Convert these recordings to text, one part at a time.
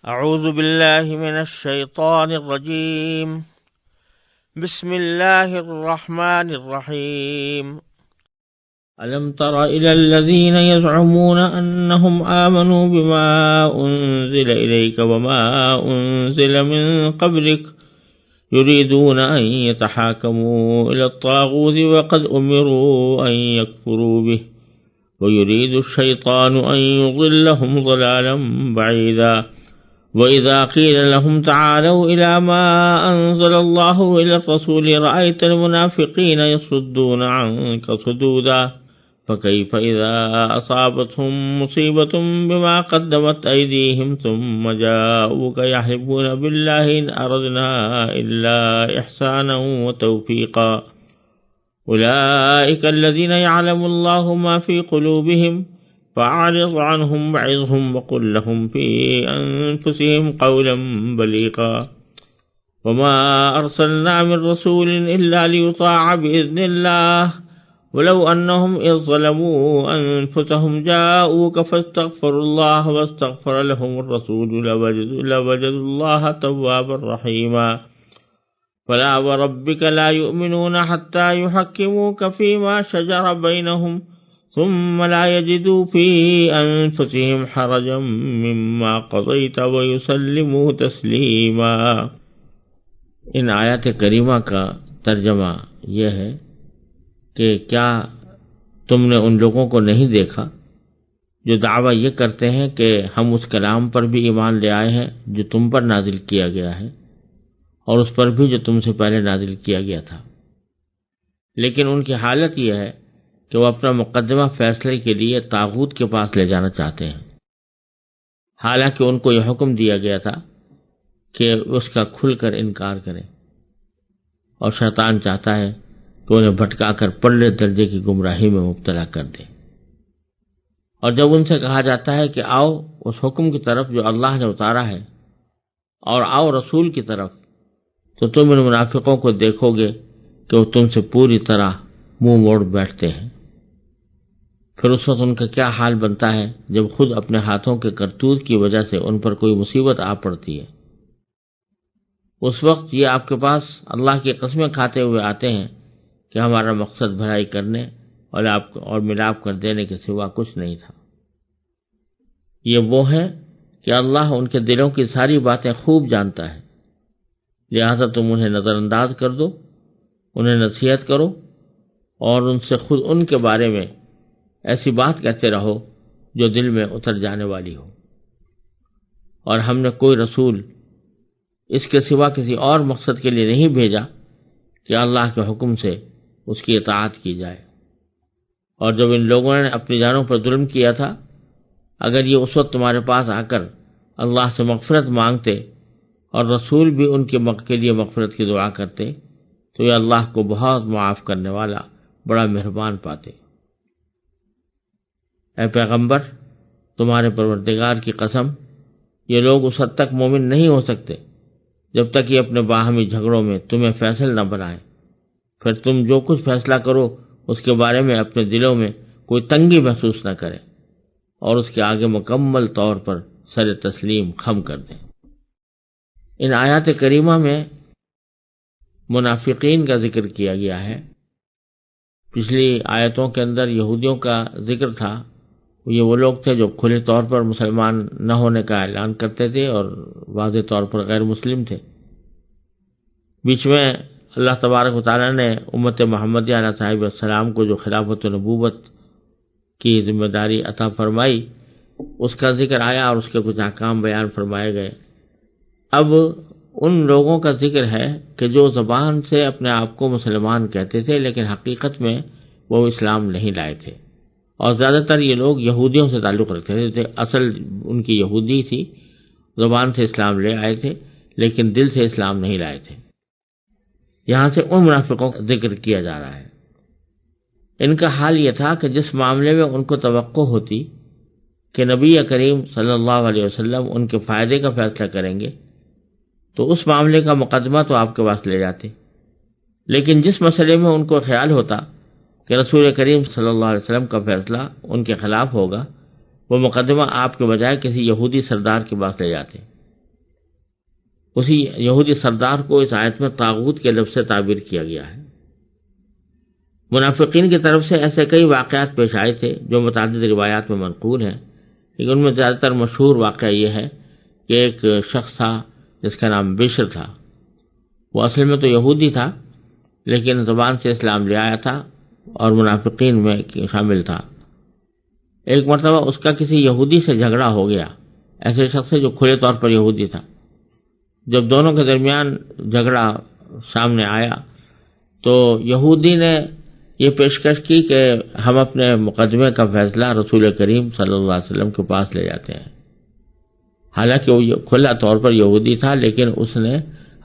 اعوذ باللہ من الشیطان الرجیم بسم اللہ الرحمن الرحیم ألم تر إلى الذين يزعمون أنهم آمنوا بما أنزل إليك وما أنزل من قبلك يريدون أن يتحاكموا إلى الطاغوت وقد أمروا أن يكفروا به ويريد الشيطان أن يضلهم ضلالا بعيدا وإذا قيل لهم تعالوا إلى ما أنزل الله وإلى الرسول رأيت المنافقين يصدون عنك صدودا فكيف إذا أصابتهم مصيبة بما قدمت أيديهم ثم جاءوك يحلفون بالله إن أردنا إلا إحسانا وتوفيقا أولئك الذين يعلم الله ما في قلوبهم فأعرض عنهم وعظهم وقل لهم في أنفسهم قولا بليغا وما أرسلنا من رسول إلا ليطاع بإذن الله ولو أنهم إذ ظلموا أنفسهم جاءوك فاستغفروا الله واستغفر لهم الرسول لوجدوا الله توابا رحيما فلا وربك لا يؤمنون حتى يحكموك فيما شجر بينهم ثم لا يجدوا في أنفسهم حرجا مما قضيت ويسلموا تسلیما۔ ان آیات کریمہ کا ترجمہ یہ ہے کہ کیا تم نے ان لوگوں کو نہیں دیکھا جو دعویٰ یہ کرتے ہیں کہ ہم اس کلام پر بھی ایمان لے آئے ہیں جو تم پر نازل کیا گیا ہے اور اس پر بھی جو تم سے پہلے نازل کیا گیا تھا، لیکن ان کی حالت یہ ہے کہ وہ اپنا مقدمہ فیصلے کے لیے طاغوت کے پاس لے جانا چاہتے ہیں، حالانکہ ان کو یہ حکم دیا گیا تھا کہ اس کا کھل کر انکار کریں، اور شیطان چاہتا ہے کہ انہیں بھٹکا کر پرلے درجے کی گمراہی میں مبتلا کر دے۔ اور جب ان سے کہا جاتا ہے کہ آؤ اس حکم کی طرف جو اللہ نے اتارا ہے اور آؤ رسول کی طرف، تو تم ان منافقوں کو دیکھو گے کہ وہ تم سے پوری طرح منہ موڑ بیٹھتے ہیں۔ پھر اس وقت ان کا کیا حال بنتا ہے جب خود اپنے ہاتھوں کے کرتوت کی وجہ سے ان پر کوئی مصیبت آ پڑتی ہے۔ اس وقت یہ آپ کے پاس اللہ کی قسمیں کھاتے ہوئے آتے ہیں کہ ہمارا مقصد بھلائی کرنے اور ملاپ کر دینے کے سوا کچھ نہیں تھا۔ یہ وہ ہے کہ اللہ ان کے دلوں کی ساری باتیں خوب جانتا ہے، لہذا تم انہیں نظر انداز کر دو، انہیں نصیحت کرو اور ان سے خود ان کے بارے میں ایسی بات کہتے رہو جو دل میں اتر جانے والی ہو۔ اور ہم نے کوئی رسول اس کے سوا کسی اور مقصد کے لیے نہیں بھیجا کہ اللہ کے حکم سے اس کی اطاعت کی جائے۔ اور جب ان لوگوں نے اپنی جانوں پر ظلم کیا تھا، اگر یہ اس وقت تمہارے پاس آ کر اللہ سے مغفرت مانگتے اور رسول بھی ان کے لیے مغفرت کی دعا کرتے تو یہ اللہ کو بہت معاف کرنے والا بڑا مہربان پاتے۔ اے پیغمبر، تمہارے پروردگار کی قسم، یہ لوگ اس حد تک مومن نہیں ہو سکتے جب تک یہ اپنے باہمی جھگڑوں میں تمہیں فیصل نہ بنائیں۔ پھر تم جو کچھ فیصلہ کرو اس کے بارے میں اپنے دلوں میں کوئی تنگی محسوس نہ کریں اور اس کے آگے مکمل طور پر سر تسلیم خم کر دیں۔ ان آیات کریمہ میں منافقین کا ذکر کیا گیا ہے۔ پچھلی آیتوں کے اندر یہودیوں کا ذکر تھا، یہ وہ لوگ تھے جو کھلے طور پر مسلمان نہ ہونے کا اعلان کرتے تھے اور واضح طور پر غیر مسلم تھے۔ بیچ میں اللہ تبارک و تعالیٰ نے امت محمدیہ علیہ صاحب السلام کو جو خلافت و نبوت کی ذمہ داری عطا فرمائی، اس کا ذکر آیا اور اس کے کچھ احکام بیان فرمائے گئے۔ اب ان لوگوں کا ذکر ہے کہ جو زبان سے اپنے آپ کو مسلمان کہتے تھے لیکن حقیقت میں وہ اسلام نہیں لائے تھے، اور زیادہ تر یہ لوگ یہودیوں سے تعلق رکھتے تھے۔ اصل ان کی یہودی تھی، زبان سے اسلام لے آئے تھے لیکن دل سے اسلام نہیں لائے تھے۔ یہاں سے ان منافقوں کا ذکر کیا جا رہا ہے۔ ان کا حال یہ تھا کہ جس معاملے میں ان کو توقع ہوتی کہ نبی کریم صلی اللہ علیہ وسلم ان کے فائدے کا فیصلہ کریں گے تو اس معاملے کا مقدمہ تو آپ کے پاس لے جاتے، لیکن جس مسئلے میں ان کو خیال ہوتا کہ رسول کریم صلی اللہ علیہ وسلم کا فیصلہ ان کے خلاف ہوگا، وہ مقدمہ آپ کے بجائے کسی یہودی سردار کے پاس لے جاتے اسی یہودی سردار کو اس آیت میں طاغوت کے لفظ سے تعبیر کیا گیا ہے۔ منافقین کی طرف سے ایسے کئی واقعات پیش آئے تھے جو متعدد روایات میں منقول ہیں، لیکن ان میں زیادہ تر مشہور واقعہ یہ ہے کہ ایک شخص تھا جس کا نام بشر تھا۔ وہ اصل میں تو یہودی تھا لیکن زبان سے اسلام لے آیا تھا اور منافقین میں شامل تھا۔ ایک مرتبہ اس کا کسی یہودی سے جھگڑا ہو گیا، ایسے شخص سے جو کھلے طور پر یہودی تھا۔ جب دونوں کے درمیان جھگڑا سامنے آیا تو یہودی نے یہ پیشکش کی کہ ہم اپنے مقدمے کا فیصلہ رسول کریم صلی اللہ علیہ وسلم کے پاس لے جاتے ہیں۔ حالانکہ وہ کھلا طور پر یہودی تھا لیکن اس نے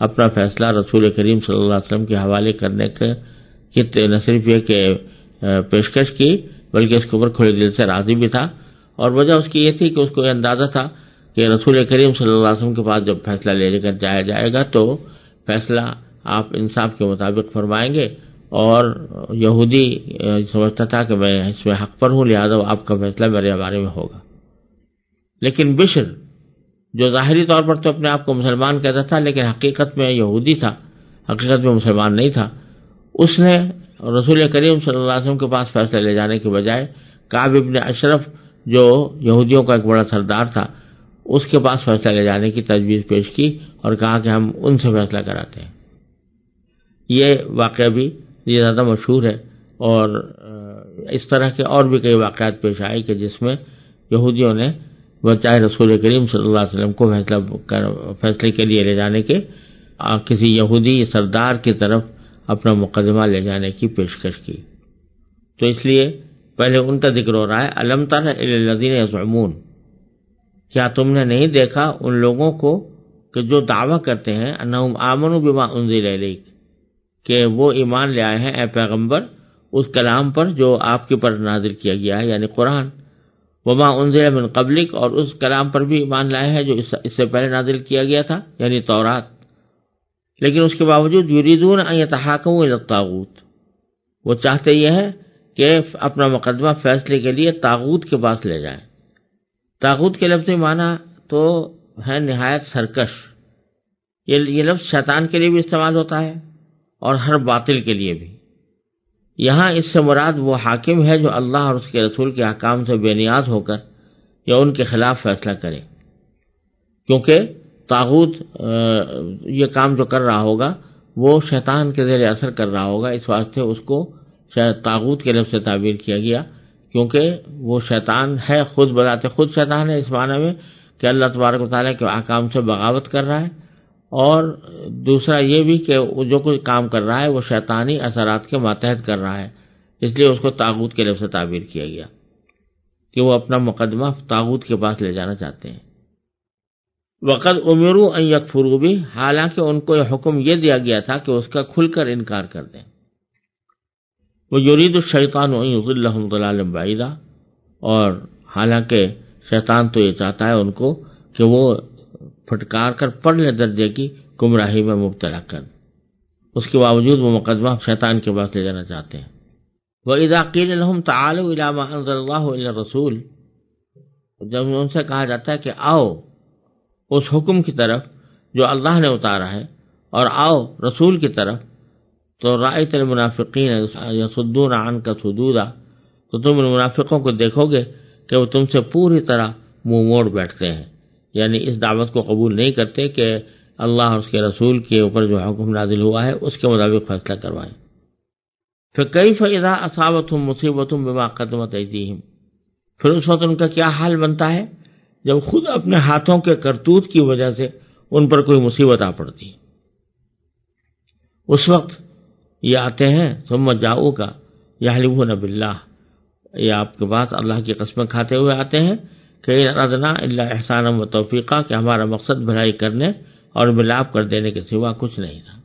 اپنا فیصلہ رسول کریم صلی اللہ علیہ وسلم کے حوالے کرنے کی نہ صرف یہ کہ پیشکش کی بلکہ اس کے اوپر کھلے دل سے راضی بھی تھا، اور وجہ اس کی یہ تھی کہ اس کو یہ اندازہ تھا کہ رسول کریم صلی اللہ علیہ وسلم کے پاس جب فیصلہ لے کر جایا جائے گا تو فیصلہ آپ انصاف کے مطابق فرمائیں گے، اور یہودی سمجھتا تھا کہ میں اس میں حق پر ہوں لہذا آپ کا فیصلہ میرے بارے میں ہوگا۔ لیکن بشر جو ظاہری طور پر تو اپنے آپ کو مسلمان کہتا تھا لیکن حقیقت میں یہودی تھا، حقیقت میں مسلمان نہیں تھا، اس نے رسول کریم صلی اللہ علیہ وسلم کے پاس فیصلہ لے جانے کے بجائے کعب ابن اشرف جو یہودیوں کا ایک بڑا سردار تھا اس کے پاس فیصلہ لے جانے کی تجویز پیش کی اور کہا کہ ہم ان سے فیصلہ کراتے ہیں۔ یہ واقعہ بھی یہ زیادہ مشہور ہے، اور اس طرح کے اور بھی کئی واقعات پیش آئے کہ جس میں یہودیوں نے چاہے رسول کریم صلی اللہ علیہ وسلم کو فیصلے کے لیے لے جانے کے کسی یہودی سردار کی طرف اپنا مقدمہ لے جانے کی پیشکش کی۔ تو اس لیے پہلے ان کا ذکر ہو رہا ہے، الم تر الی الذین یزعمون، کیا تم نے نہیں دیکھا ان لوگوں کو کہ جو دعویٰ کرتے ہیں انہم آمنوا بما انزل الیک، کہ وہ ایمان لے آئے ہیں اے پیغمبر اس کلام پر جو آپ کے پر نازل کیا گیا ہے یعنی قرآن، وما انزل من قبلک، اور اس کلام پر بھی ایمان لائے ہیں جو اس سے پہلے نازل کیا گیا تھا یعنی تورات، لیکن اس کے باوجود یریدون ان یتحاکموا الی الطاغوت، وہ چاہتے یہ ہے کہ اپنا مقدمہ فیصلے کے لیے طاغوت کے پاس لے جائیں۔ طاغوت کے لفظ معنی تو ہے نہایت سرکش، یہ لفظ شیطان کے لیے بھی استعمال ہوتا ہے اور ہر باطل کے لیے بھی۔ یہاں اس سے مراد وہ حاکم ہے جو اللہ اور اس کے رسول کے احکام سے بے نیاز ہو کر یا ان کے خلاف فیصلہ کرے، کیونکہ طاغوت یہ کام جو کر رہا ہوگا وہ شیطان کے زیر اثر کر رہا ہوگا، اس واسطے اس کو شاید طاغوت کے لفظ سے تعبیر کیا گیا، کیونکہ وہ شیطان ہے، خود بذات خود شیطان ہے اس معنی میں کہ اللہ تبارک و تعالیٰ کے احکام سے بغاوت کر رہا ہے، اور دوسرا یہ بھی کہ وہ جو کوئی کام کر رہا ہے وہ شیطانی اثرات کے ماتحت کر رہا ہے، اس لیے اس کو طاغوت کے لفظ سے تعبیر کیا گیا کہ وہ اپنا مقدمہ طاغوت کے پاس لے جانا چاہتے ہیں۔ وقد امروا ان یکفروا بہ، حالانکہ ان کو یہ حکم یہ دیا گیا تھا کہ اس کا کھل کر انکار کر دیں۔ ویرید الشیطان ان یضلهم ضلالا بعیدا، اور حالانکہ شیطان تو یہ چاہتا ہے ان کو کہ وہ پھٹکار کر پرلے درجے کی گمراہی میں مبتلا کر، اس کے باوجود وہ مقدمہ شیطان کے پاس لے جانا چاہتے ہیں۔ وَإِذَا قِيلَ لَهُمْ تَعَالَوْا إِلَىٰ مَا أَنزَلَ اللَّهُ إِلَى الرَّسُولِ، جب ان سے کہا جاتا ہے کہ آؤ اس حکم کی طرف جو اللہ نے اتارا ہے اور آؤ رسول کی طرف، تو رأیت المنافقین یصدون عنک صدودا، تو تم ان منافقوں کو دیکھو گے کہ وہ تم سے پوری طرح منہ موڑ بیٹھتے ہیں، یعنی اس دعوت کو قبول نہیں کرتے کہ اللہ اور اس کے رسول کے اوپر جو حکم نازل ہوا ہے اس کے مطابق فیصلہ کروائیں۔ فکیف اذا اصابتهم مصیبۃ بما قدمت ایدیہم، پھر اس وقت ان کا کیا حال بنتا ہے جب خود اپنے ہاتھوں کے کرتوت کی وجہ سے ان پر کوئی مصیبت آ پڑتی ہے۔ اس وقت یہ آتے ہیں ثم جاؤک یحلفون باللہ، یہ آپ کے پاس اللہ کی قسمیں کھاتے ہوئے آتے ہیں کہ ان اردنا الا احسانا و توفیقا، کہ ہمارا مقصد بھلائی کرنے اور ملاپ کر دینے کے سوا کچھ نہیں تھا۔